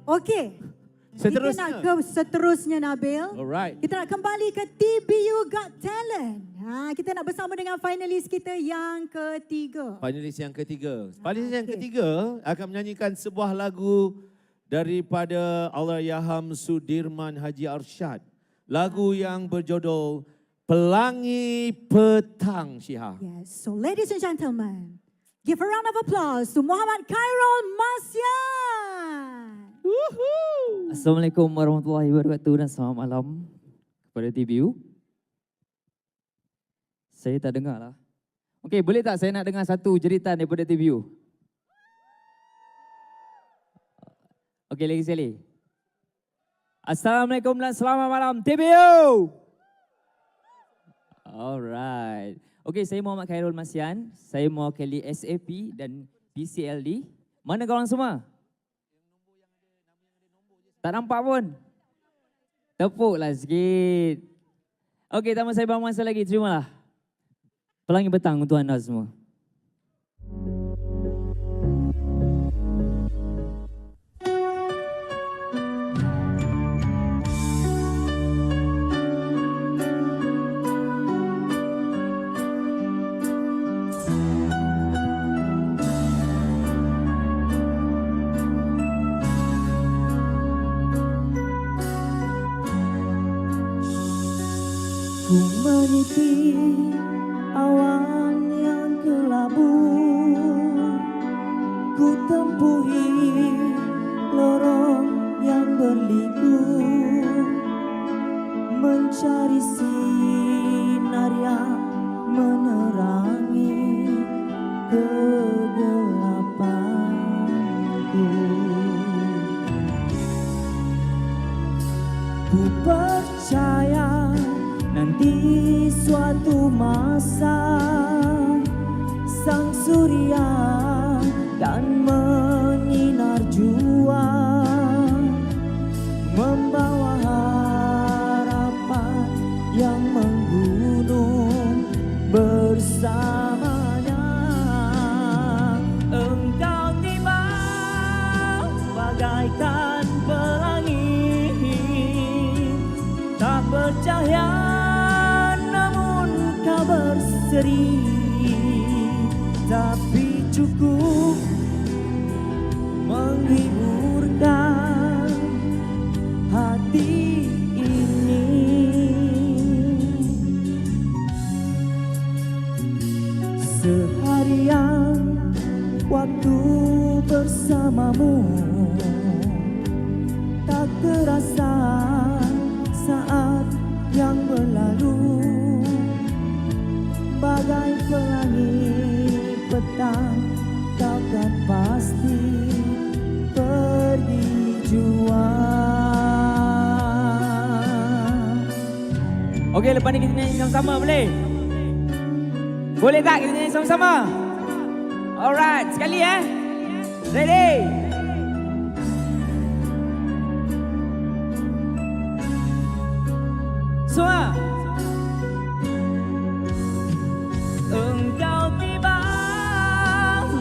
Okey. Kita nak ke seterusnya, Nabil. Alright. Kita nak kembali ke TBU Got Talent. Kita nak bersama dengan finalis kita yang ketiga. Finalis yang ketiga. Finalis yang ketiga akan menyanyikan sebuah lagu daripada Allahyarham Sudirman Haji Arsyad. Lagu yang berjudul Pelangi Petang, Syiha. Yes, so ladies and gentlemen, give a round of applause to Muhammad Khairul Masyan. Woohoo! Assalamualaikum warahmatullahi wabarakatuh dan selamat malam kepada TBU. Saya tak dengar lah. Okey, boleh tak saya nak dengar satu jeritan daripada TBU? Okey, lagi sekali. Assalamualaikum dan selamat malam TBU. Alright. Okey, saya Muhammad Khairul Masyan. Saya mewakili SAP dan PCLD. Mana korang semua? Tak nampak pun. Tepuklah sikit. Okey, tanpa saya buang masa lagi, terimalah Pelangi Petang untuk anda semua. Ku meniti awan yang kelabu, ku tempuhi lorong yang berliku, mencari sinar yang menerangi kegelapanku. Ku percaya nanti suatu masa sang surya dan menyinar jua, membawa harapan yang menggunung bersamanya. Engkau tiba bagaikan pelangi, tak bercahaya berseri, tapi cukup menghiburkan hati ini. Seharian waktu bersamamu tak terasa saat yang berlalu, bagai pelangi petang, kau kan pasti pergi jua. Okey, lepas ni kita nyanyi sama-sama, boleh? Boleh tak kita nyanyi sama-sama? Alright, sekali Ready? Semua? Engkau tiba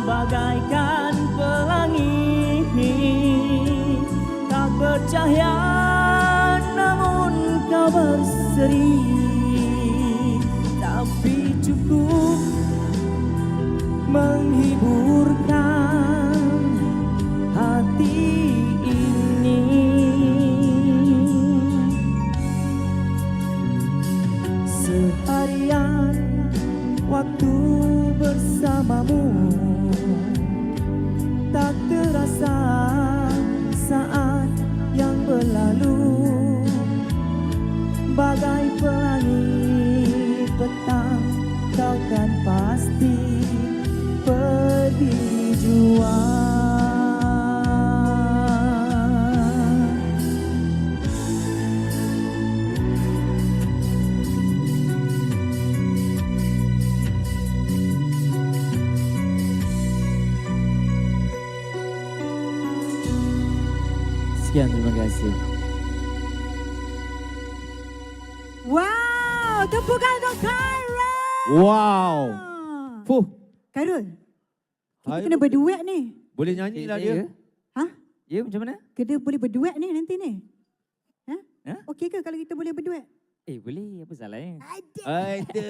bagaikan pelangi, tak bercahaya namun kau berseri, tapi cukup menghiburkan hati ini. Seharian waktu bersamamu tak terasa saat yang berlalu, bagai pelangi petang, kau kan pasti pergi jua. Sekian, terima kasih. Wow, tepukan untuk Khairul. Wow. Khairul, kita kena berduet ni. Boleh nyanyi lah dia. Hah? Ya, macam mana? Kita boleh berduet ni nanti ni. Ha? Ha? Okey ke kalau kita boleh berduet? Boleh, apa salahnya? Ada.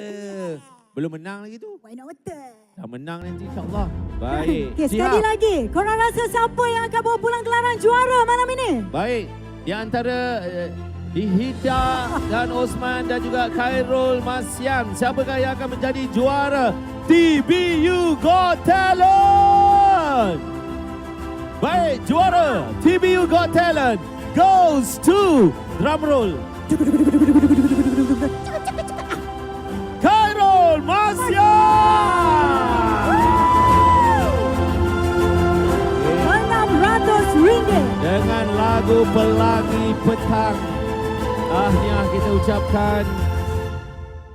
Belum menang lagi tu. Why not water? Dah menang nanti insyaAllah. Baik. Okey, sekali lagi. Korang rasa siapa yang akan bawa pulang gelaran juara malam ini? Baik. Di antara Hida dan Osman dan juga Khairul Masyan. Siapakah yang akan menjadi juara TBU Got Talent? Baik, juara TBU Got Talent goes to drumroll. Khairul Masyan. RM600. Dengan lagu Pelangi Petang. Tahniah kita ucapkan.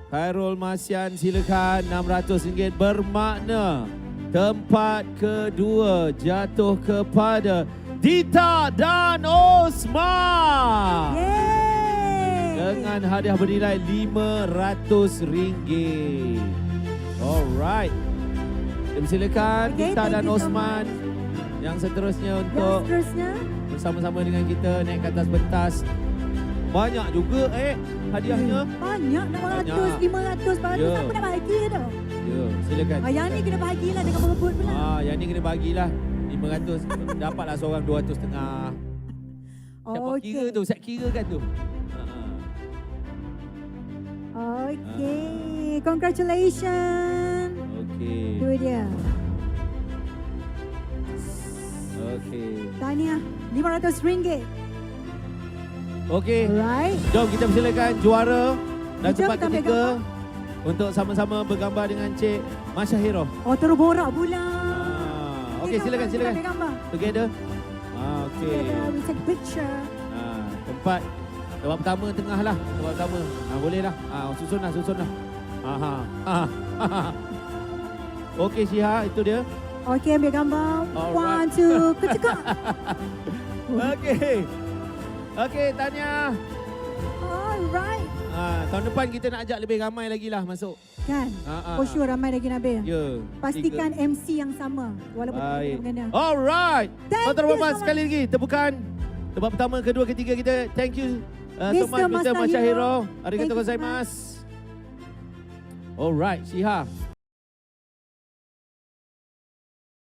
Khairul Masyan silakan RM600 bermakna tempat kedua jatuh kepada Dita dan Osman. Yeay. Dengan hadiah bernilai RM500. Alright. Kita persilakan Okay, Dita thank dan you so Osman yang seterusnya Yang untuk seterusnya. bersama-sama dengan kita naik ke atas pentas. Banyak juga hadiahnya. Banyak, 600, 500, baru Ya. siapa nak bagi tu? Ya, silakan. Yang ni kena bagilah dengan berebut pula. Yang ni kena bagilah 500. Dapatlah seorang 200.5. Siapa kira tu? Siap kira kan tu? Okay, congratulations. Okey. Itu dia. Okey. Tahniah, RM500. Okey. Alright. Jom kita persilakan juara dan Jom tempat kita ambil ketiga untuk sama-sama bergambar dengan Cik Masyahirah. Oh, terus borak pula. Okey, silakan. Kita ambil gambar. Together. Okey. Together, we take picture. Tempat pertama tengah lah. Tempat pertama. Boleh lah. Susun lah. Okey Syiha, itu dia. Okey, ambil gambar. Alright. 1, 2, kecekak. Okey, Tanya. Alright. Tahun depan kita nak ajak lebih ramai lagi lah masuk. Kan? For sure ramai lagi Nabil. Ya. Pastikan MC yang sama. Walaupun Baik. kita mengena. Alright. Thank Tuan-tuan you puan so much. sekali lagi tepukan. Tempat pertama, kedua, ketiga kita. Thank you so much Mr. Masahiro. Masyahiro. Arigatou Thank you so gozaimasu. Alright, Syiha.